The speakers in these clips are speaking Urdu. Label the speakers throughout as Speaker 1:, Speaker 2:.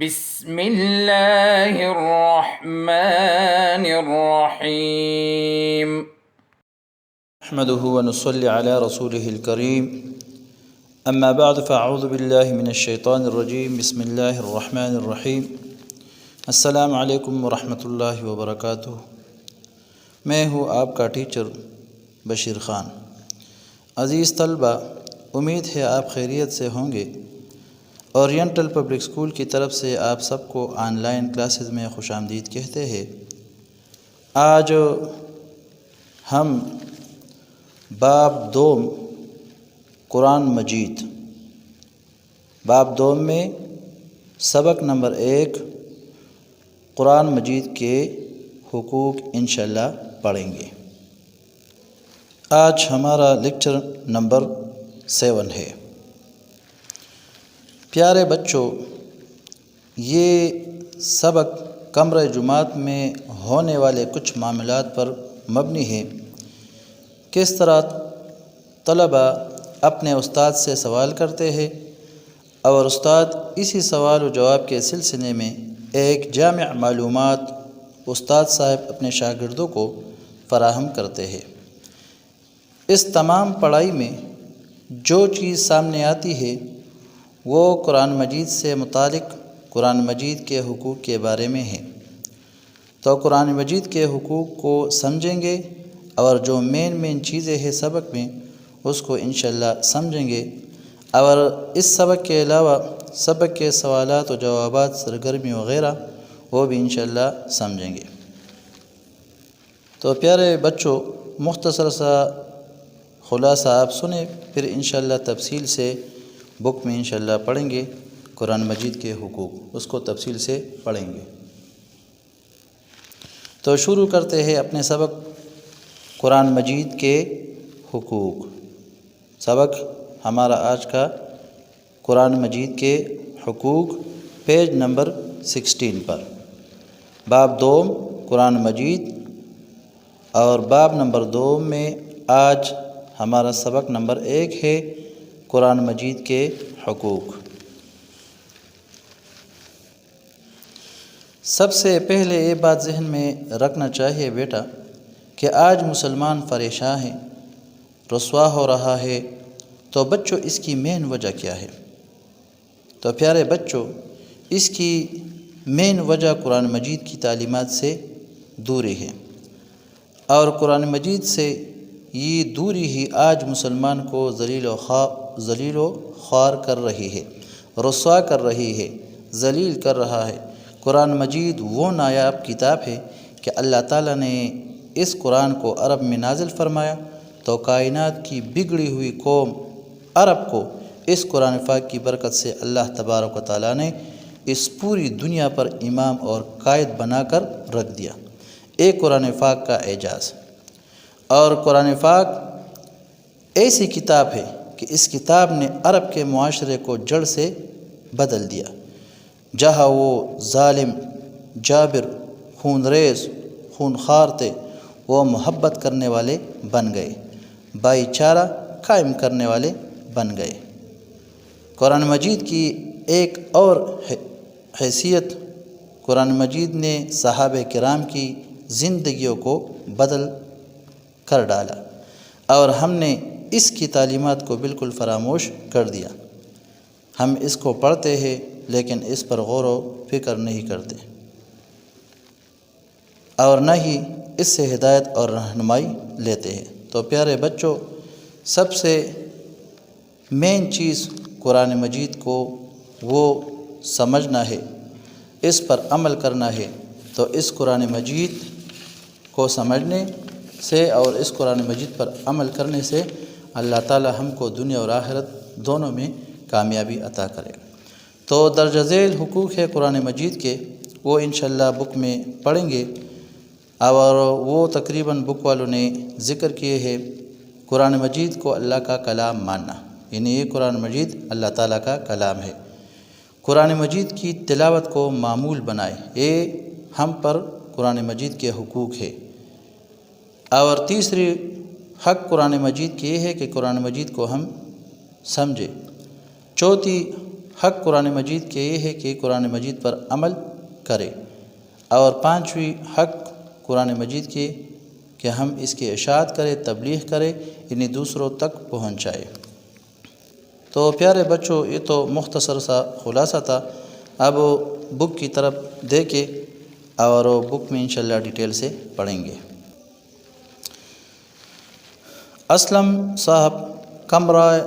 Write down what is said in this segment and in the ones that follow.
Speaker 1: بسم اللہ الرحمن الرحیم
Speaker 2: نحمده ونصلي على رسوله الكريم اما بعد فاعوذ بالله من الشیطان الرجیم بسم اللہ الرحمن الرحیم السلام علیکم ورحمۃ اللہ وبرکاتہ۔ میں ہوں آپ کا ٹیچر بشیر خان۔ عزیز طلبہ، امید ہے آپ خیریت سے ہوں گے۔ اورینٹل پبلک اسکول کی طرف سے آپ سب کو آن لائن کلاسز میں خوش آمدید کہتے ہیں۔ آج ہم باب دوم قرآن مجید، باب دوم میں سبق نمبر 1 قرآن مجید کے حقوق انشاءاللہ پڑھیں گے۔ آج ہمارا لیکچر نمبر 7 ہے۔ پیارے بچوں، یہ سبق کمرہ جماعت میں ہونے والے کچھ معاملات پر مبنی ہے۔ کس طرح طلبہ اپنے استاد سے سوال کرتے ہیں اور استاد اسی سوال و جواب کے سلسلے میں ایک جامع معلومات استاد صاحب اپنے شاگردوں کو فراہم کرتے ہیں۔ اس تمام پڑھائی میں جو چیز سامنے آتی ہے وہ قرآن مجید سے متعلق قرآن مجید کے حقوق کے بارے میں ہے۔ تو قرآن مجید کے حقوق کو سمجھیں گے اور جو مین چیزیں ہیں سبق میں اس کو انشاءاللہ سمجھیں گے، اور اس سبق کے علاوہ سبق کے سوالات و جوابات، سرگرمی وغیرہ وہ بھی انشاءاللہ سمجھیں گے۔ تو پیارے بچوں، مختصر سا خلاصہ آپ سنیں، پھر انشاءاللہ تفصیل سے بک میں انشاءاللہ پڑھیں گے۔ قرآن مجید کے حقوق اس کو تفصیل سے پڑھیں گے۔ تو شروع کرتے ہیں اپنے سبق قرآن مجید کے حقوق۔ سبق ہمارا آج کا قرآن مجید کے حقوق، پیج نمبر 16 پر، باب دوم قرآن مجید، اور باب نمبر 2 میں آج ہمارا سبق نمبر 1 ہے قرآن مجید کے حقوق۔ سب سے پہلے یہ بات ذہن میں رکھنا چاہیے بیٹا کہ آج مسلمان پریشان ہیں، رسوا ہو رہا ہے۔ تو بچوں، اس کی مین وجہ کیا ہے؟ تو پیارے بچوں، اس کی مین وجہ قرآن مجید کی تعلیمات سے دوری ہے، اور قرآن مجید سے یہ دوری ہی آج مسلمان کو ذلیل و خوار کر رہی ہے، رسوا کر رہی ہے، ذلیل کر رہا ہے۔ قرآن مجید وہ نایاب کتاب ہے کہ اللہ تعالیٰ نے اس قرآن کو عرب میں نازل فرمایا، تو کائنات کی بگڑی ہوئی قوم عرب کو اس قرآن پاک کی برکت سے اللہ تبارک و تعالیٰ نے اس پوری دنیا پر امام اور قائد بنا کر رکھ دیا۔ ایک قرآن پاک کا اعجاز۔ اور قرآن پاک ایسی کتاب ہے کہ اس کتاب نے عرب کے معاشرے کو جڑ سے بدل دیا۔ جہاں وہ ظالم، جابر، خون ریز، خون خوار تھے، وہ محبت کرنے والے بن گئے، بھائی چارہ قائم کرنے والے بن گئے۔ قرآن مجید کی ایک اور حیثیت، قرآن مجید نے صحابہ کرام کی زندگیوں کو بدل کر ڈالا، اور ہم نے اس کی تعلیمات کو بالکل فراموش کر دیا۔ ہم اس کو پڑھتے ہیں لیکن اس پر غور و فکر نہیں کرتے، اور نہ ہی اس سے ہدایت اور رہنمائی لیتے ہیں۔ تو پیارے بچوں، سب سے مین چیز قرآن مجید کو وہ سمجھنا ہے، اس پر عمل کرنا ہے۔ تو اس قرآن مجید کو سمجھنے سے اور اس قرآن مجید پر عمل کرنے سے اللہ تعالی ہم کو دنیا اور آخرت دونوں میں کامیابی عطا کرے۔ تو درج ذیل حقوق ہے قرآن مجید کے، وہ انشاءاللہ بک میں پڑھیں گے، اور وہ تقریباً بک والوں نے ذکر کیے ہیں۔ قرآن مجید کو اللہ کا کلام ماننا، یعنی یہ قرآن مجید اللہ تعالیٰ کا کلام ہے۔ قرآن مجید کی تلاوت کو معمول بنائے، یہ ہم پر قرآن مجید کے حقوق ہے۔ اور تیسری حق قرآن مجید کی یہ ہے کہ قرآن مجید کو ہم سمجھے۔ چوتھی حق قرآن مجید کے یہ ہے کہ قرآن مجید پر عمل کرے، اور پانچویں حق قرآن مجید کے کہ ہم اس کی اشاعت کرے، تبلیغ کرے، یعنی دوسروں تک پہنچائے۔ تو پیارے بچوں، یہ تو مختصر سا خلاصہ تھا۔ اب بک کی طرف دیکھیں اور بک میں انشاءاللہ ڈیٹیل سے پڑھیں گے۔ اسلم صاحب کمرہ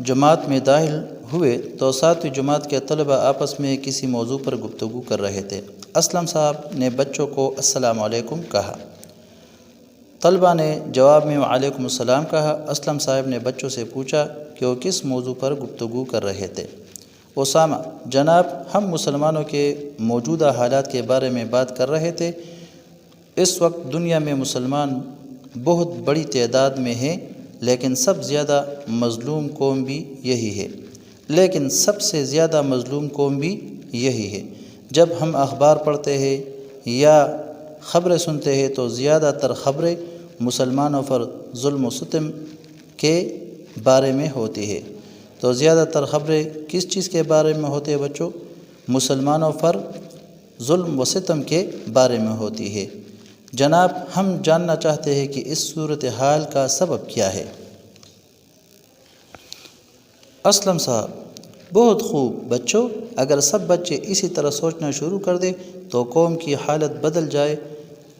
Speaker 2: جماعت میں داخل ہوئے تو ساتویں جماعت کے طلبہ آپس میں کسی موضوع پر گفتگو کر رہے تھے۔ اسلم صاحب نے بچوں کو السلام علیکم کہا، طلبہ نے جواب میں وعلیکم السلام کہا۔ اسلم صاحب نے بچوں سے پوچھا کہ وہ کس موضوع پر گفتگو کر رہے تھے۔ اسامہ: جناب، ہم مسلمانوں کے موجودہ حالات کے بارے میں بات کر رہے تھے۔ اس وقت دنیا میں مسلمان بہت بڑی تعداد میں ہیں، لیکن سب زیادہ مظلوم قوم بھی یہی ہے لیکن سب سے زیادہ مظلوم قوم بھی یہی ہے۔ جب ہم اخبار پڑھتے ہیں یا خبریں سنتے ہیں تو زیادہ تر خبریں مسلمانوں پر ظلم و ستم کے بارے میں ہوتی ہے۔ تو زیادہ تر خبریں کس چیز کے بارے میں ہوتی ہے بچوں؟ مسلمانوں پر ظلم و ستم کے بارے میں ہوتی ہے۔ جناب، ہم جاننا چاہتے ہیں کہ اس صورتحال کا سبب کیا ہے؟ اسلم صاحب: بہت خوب بچوں، اگر سب بچے اسی طرح سوچنا شروع کر دیں تو قوم کی حالت بدل جائے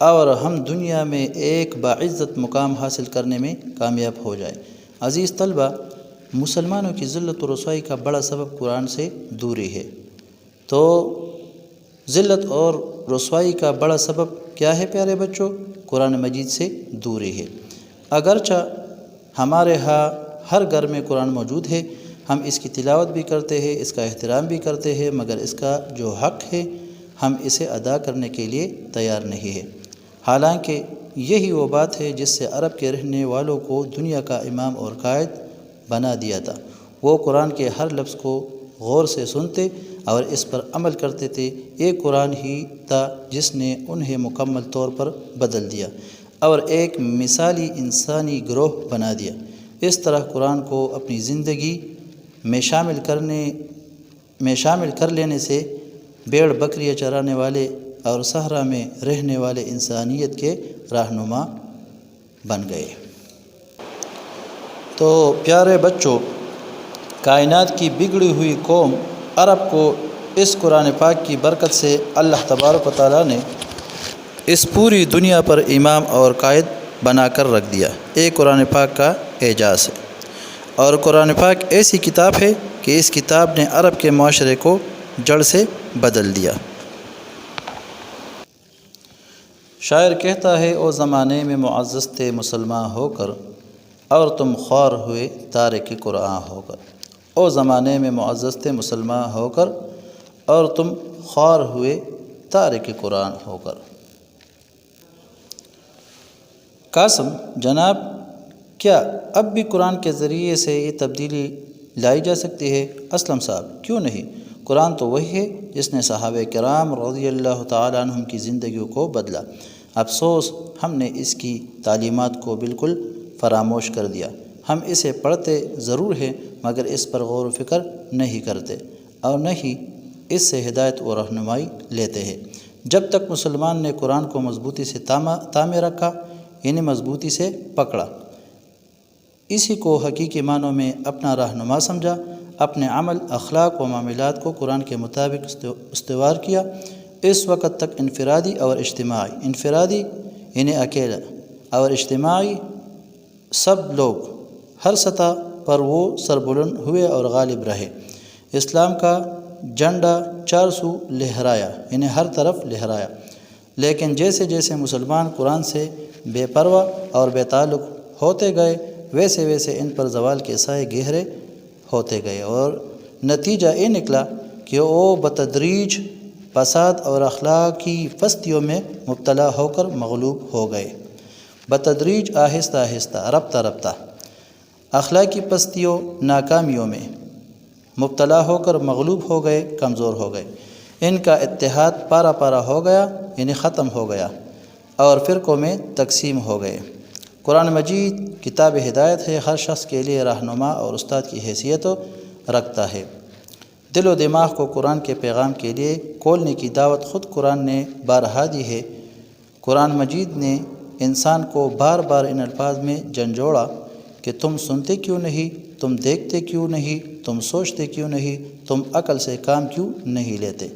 Speaker 2: اور ہم دنیا میں ایک باعزت مقام حاصل کرنے میں کامیاب ہو جائے۔ عزیز طلبہ، مسلمانوں کی ذلت و رسوائی کا بڑا سبب قرآن سے دوری ہے۔ تو ذلت اور رسوائی کا بڑا سبب کیا ہے پیارے بچوں؟ قرآن مجید سے دوری ہے۔ اگرچہ ہمارے ہاں ہر گھر میں قرآن موجود ہے، ہم اس کی تلاوت بھی کرتے ہیں، اس کا احترام بھی کرتے ہیں، مگر اس کا جو حق ہے ہم اسے ادا کرنے کے لیے تیار نہیں ہے۔ حالانکہ یہی وہ بات ہے جس سے عرب کے رہنے والوں کو دنیا کا امام اور قائد بنا دیا تھا۔ وہ قرآن کے ہر لفظ کو غور سے سنتے اور اس پر عمل کرتے تھے۔ یہ قرآن ہی تھا جس نے انہیں مکمل طور پر بدل دیا اور ایک مثالی انسانی گروہ بنا دیا۔ اس طرح قرآن کو اپنی زندگی میں شامل کر لینے سے بھیڑ بکریاں چرانے والے اور صحرا میں رہنے والے انسانیت کے رہنما بن گئے۔ تو پیارے بچوں، کائنات کی بگڑی ہوئی قوم عرب کو اس قرآن پاک کی برکت سے اللہ تبارک و تعالیٰ نے اس پوری دنیا پر امام اور قائد بنا کر رکھ دیا۔ یہ قرآن پاک کا اعجاز ہے، اور قرآن پاک ایسی کتاب ہے کہ اس کتاب نے عرب کے معاشرے کو جڑ سے بدل دیا۔ شاعر کہتا ہے، او زمانے میں معزز تھے مسلمان ہو کر، اور تم خوار ہوئے تارک قرآن ہو کر۔ او زمانے میں معزز تھے مسلمان ہو کر، اور تم خوار ہوئے تارک قرآن ہو کر۔ قاسم: جناب، کیا اب بھی قرآن کے ذریعے سے یہ تبدیلی لائی جا سکتی ہے؟ اسلم صاحب: کیوں نہیں؟ قرآن تو وہی ہے جس نے صحابہ کرام رضی اللہ تعالیٰ عنہم کی زندگیوں کو بدلا۔ افسوس، ہم نے اس کی تعلیمات کو بالکل فراموش کر دیا۔ ہم اسے پڑھتے ضرور ہیں مگر اس پر غور و فکر نہیں کرتے اور نہ ہی اس سے ہدایت و رہنمائی لیتے ہیں۔ جب تک مسلمان نے قرآن کو مضبوطی سے تامے رکھا، یعنی مضبوطی سے پکڑا، اسی کو حقیقی معنوں میں اپنا رہنما سمجھا، اپنے عمل، اخلاق و معاملات کو قرآن کے مطابق استوار کیا، اس وقت تک انفرادی یعنی اکیلا اور اجتماعی سب لوگ ہر سطح پر وہ سربلند ہوئے اور غالب رہے۔ اسلام کا جھنڈا 400 لہرایا، یعنی ہر طرف لہرایا، لیکن جیسے جیسے مسلمان قرآن سے بے پرواہ اور بے تعلق ہوتے گئے، ویسے ویسے ان پر زوال کے سائے گہرے ہوتے گئے، اور نتیجہ یہ نکلا کہ وہ بتدریج فساد اور اخلاقی پستیوں میں مبتلا ہو کر مغلوب ہو گئے۔ بتدریج، آہستہ آہستہ، رفتہ رفتہ اخلاقی پستیوں، ناکامیوں میں مبتلا ہو کر مغلوب ہو گئے، کمزور ہو گئے۔ ان کا اتحاد پارا پارا ہو گیا، یعنی ختم ہو گیا، اور فرقوں میں تقسیم ہو گئے۔ قرآن مجید کتاب ہدایت ہے، ہر شخص کے لیے رہنما اور استاد کی حیثیت رکھتا ہے۔ دل و دماغ کو قرآن کے پیغام کے لیے کھولنے کی دعوت خود قرآن نے بارہا دی ہے۔ قرآن مجید نے انسان کو بار بار ان الفاظ میں جھنجھوڑا کہ تم سنتے کیوں نہیں، تم دیکھتے کیوں نہیں، تم سوچتے کیوں نہیں، تم عقل سے کام کیوں نہیں لیتے،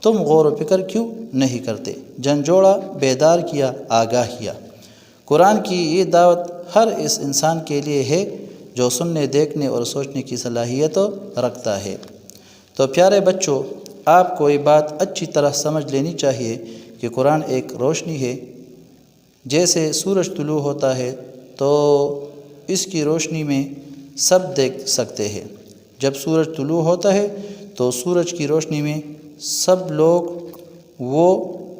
Speaker 2: تم غور و فکر کیوں نہیں کرتے۔ جھنجھوڑا، بیدار کیا، آگاہ کیا۔ قرآن کی یہ دعوت ہر اس انسان کے لیے ہے جو سننے، دیکھنے اور سوچنے کی صلاحیت رکھتا ہے۔ تو پیارے بچوں، آپ کو یہ بات اچھی طرح سمجھ لینی چاہیے کہ قرآن ایک روشنی ہے۔ جیسے سورج طلوع ہوتا ہے تو اس کی روشنی میں سب دیکھ سکتے ہیں۔ جب سورج طلوع ہوتا ہے تو سورج کی روشنی میں سب لوگ وہ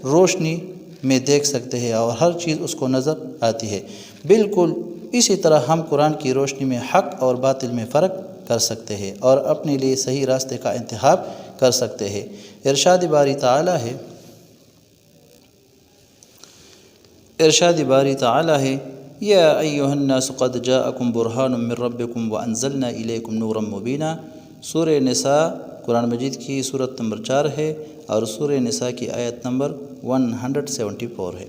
Speaker 2: روشنی میں دیکھ سکتے ہیں اور ہر چیز اس کو نظر آتی ہے۔ بالکل اسی طرح ہم قرآن کی روشنی میں حق اور باطل میں فرق کر سکتے ہیں اور اپنے لیے صحیح راستے کا انتخاب کر سکتے ہیں۔ ارشاد باری تعالی ہے یا ایھا الناس قد جاءکم برہان من ربکم وانزلنا الیکم نورا مبینا۔ سورہ نساء قرآن مجید کی صورت نمبر 4 ہے اور سورہ نساء کی آیت نمبر 174 ہے۔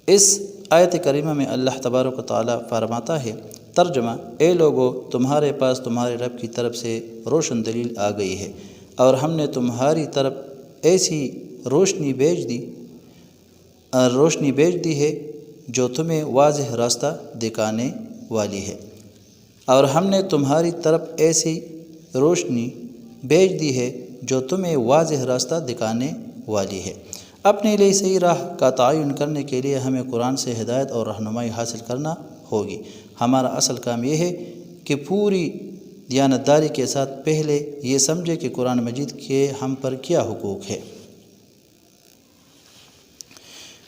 Speaker 2: اس آیت کریمہ میں اللہ تبارک و تعالی فرماتا ہے، ترجمہ: اے لوگو، تمہارے پاس تمہارے رب کی طرف سے روشن دلیل آ گئی ہے اور ہم نے تمہاری طرف ایسی روشنی بھیج دی ہے جو تمہیں واضح راستہ دکھانے والی ہے، اور ہم نے تمہاری طرف ایسی روشنی بھیج دی ہے جو تمہیں واضح راستہ دکھانے والی ہے۔ اپنے لیے صحیح راہ کا تعین کرنے کے لیے ہمیں قرآن سے ہدایت اور رہنمائی حاصل کرنا ہوگی۔ ہمارا اصل کام یہ ہے کہ پوری دیانتداری کے ساتھ پہلے یہ سمجھے کہ قرآن مجید کے ہم پر کیا حقوق ہے،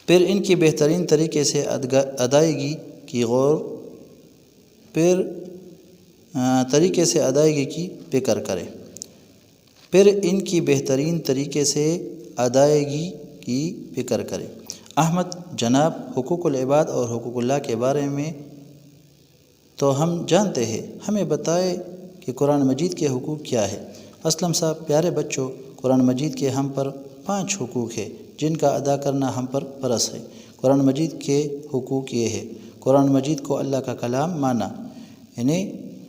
Speaker 2: پھر ان کی بہترین طریقے سے ادائیگی کی فکر کرے۔ احمد جناب، حقوق العباد اور حقوق اللہ کے بارے میں تو ہم جانتے ہیں، ہمیں بتائے کہ قرآن مجید کے حقوق کیا ہے۔ اسلم صاحب، پیارے بچوں، قرآن مجید کے ہم پر 5 حقوق ہیں جن کا ادا کرنا ہم پر فرض ہے۔ قرآن مجید کے حقوق یہ ہے: قرآن مجید کو اللہ کا کلام مانا، یعنی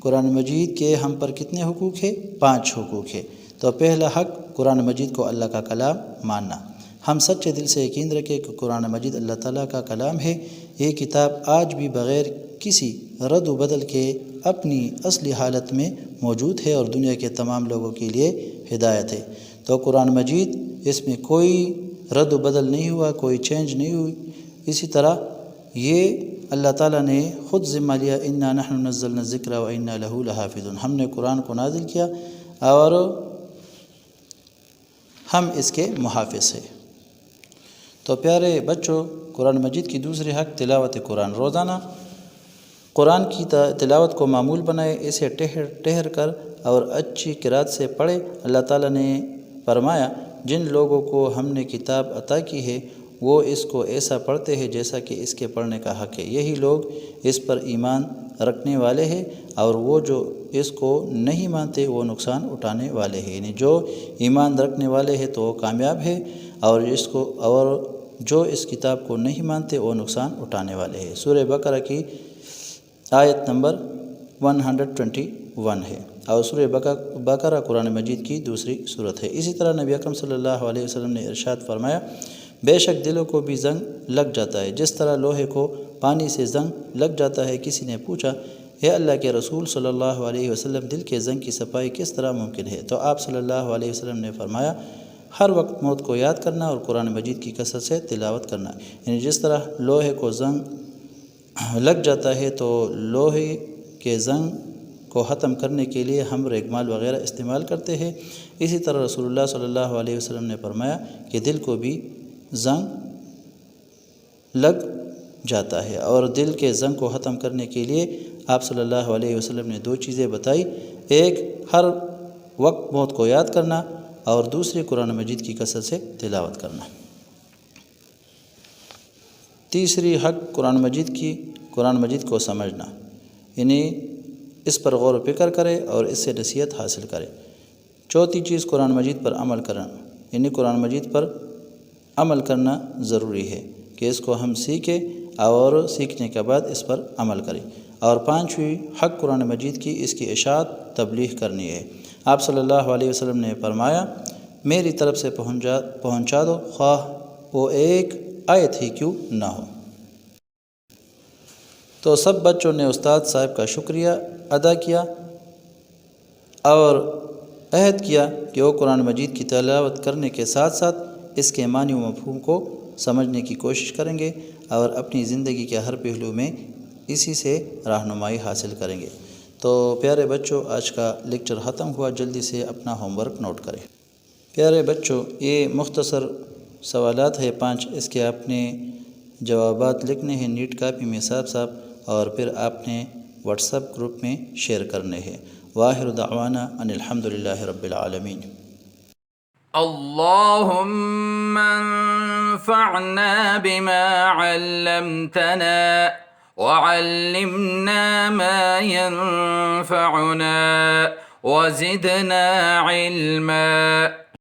Speaker 2: قرآن مجید کے ہم پر کتنے حقوق ہیں؟ 5 حقوق ہیں۔ تو پہلا حق قرآن مجید کو اللہ کا کلام ماننا۔ ہم سچے دل سے یقین رکھیں کہ قرآن مجید اللہ تعالیٰ کا کلام ہے۔ یہ کتاب آج بھی بغیر کسی رد و بدل کے اپنی اصلی حالت میں موجود ہے اور دنیا کے تمام لوگوں کے لیے ہدایت ہے۔ تو قرآن مجید، اس میں کوئی رد و بدل نہیں ہوا، کوئی چینج نہیں ہوئی۔ اسی طرح یہ اللہ تعالیٰ نے خود ذمہ لیا، انا نحن نزلنا الذکر و انا لہ لحافظون۔ ہم نے قرآن کو نازل کیا اور ہم اس کے محافظ ہیں۔ تو پیارے بچوں، قرآن مجید کی دوسری حق تلاوت قرآن۔ روزانہ قرآن کی تلاوت کو معمول بنائے، اسے ٹھہر کر اور اچھی قرات سے پڑھے۔ اللہ تعالیٰ نے فرمایا، جن لوگوں کو ہم نے کتاب عطا کی ہے وہ اس کو ایسا پڑھتے ہیں جیسا کہ اس کے پڑھنے کا حق ہے۔ یہی لوگ اس پر ایمان رکھنے والے ہیں، اور وہ جو اس کو نہیں مانتے وہ نقصان اٹھانے والے ہیں۔ یعنی جو ایمان رکھنے والے ہیں تو وہ کامیاب ہے، اور جو اس کتاب کو نہیں مانتے وہ نقصان اٹھانے والے ہیں۔ سورہ بقرہ کی آیت نمبر 121 ہے، اور سورہ بقرہ قرآن مجید کی دوسری صورت ہے۔ اسی طرح نبی اکرم صلی اللہ علیہ وسلم نے ارشاد فرمایا، بے شک دلوں کو بھی زنگ لگ جاتا ہے جس طرح لوہے کو پانی سے زنگ لگ جاتا ہے۔ کسی نے پوچھا، اے اللہ کے رسول صلی اللہ علیہ وسلم، دل کے زنگ کی صفائی کس طرح ممکن ہے؟ تو آپ صلی اللہ علیہ وسلم نے فرمایا، ہر وقت موت کو یاد کرنا اور قرآن مجید کی کثرت سے تلاوت کرنا۔ یعنی جس طرح لوہے کو زنگ لگ جاتا ہے تو لوہے کے زنگ کو ختم کرنے کے لیے ہم ریگمال وغیرہ استعمال کرتے ہیں، اسی طرح رسول اللہ صلی اللہ علیہ وسلم نے فرمایا کہ دل کو بھی زنگ لگ جاتا ہے، اور دل کے زنگ کو ختم کرنے کے لیے آپ صلی اللہ علیہ وسلم نے 2 چیزیں بتائی، ایک ہر وقت موت کو یاد کرنا، اور دوسری قرآن مجید کی کثرت سے تلاوت کرنا۔ تیسری حق قرآن مجید کو سمجھنا، یعنی اس پر غور و فکر کرے اور اس سے نصیحت حاصل کرے۔ چوتھی چیز قرآن مجید پر عمل کرنا، یعنی قرآن مجید پر عمل کرنا ضروری ہے کہ اس کو ہم سیکھیں اور سیکھنے کے بعد اس پر عمل کریں۔ اور پانچویں حق قرآن مجید کی اس کی اشاعت تبلیغ کرنی ہے۔ آپ صلی اللہ علیہ وسلم نے فرمایا میری طرف سے پہنچا دو خواہ وہ ایک آیت ہی کیوں نہ ہو۔ تو سب بچوں نے استاد صاحب کا شکریہ ادا کیا اور عہد کیا کہ وہ قرآن مجید کی تلاوت کرنے کے ساتھ ساتھ اس کے معنی و مفہوم کو سمجھنے کی کوشش کریں گے اور اپنی زندگی کے ہر پہلو میں اسی سے رہنمائی حاصل کریں گے۔ تو پیارے بچوں، آج کا لیکچر ختم ہوا، جلدی سے اپنا ہوم ورک نوٹ کریں۔ پیارے بچوں، یہ مختصر سوالات ہے 5، اس کے اپنے جوابات لکھنے ہیں نیٹ کاپی میں صاف صاف، اور پھر آپ نے واٹس ایپ گروپ میں شیئر کرنے ہیں۔ وآخر دعوانا ان الحمدللہ رب العالمین۔
Speaker 1: اللهم انفعنا بما علمتنا وعلمنا ما ينفعنا وزدنا علما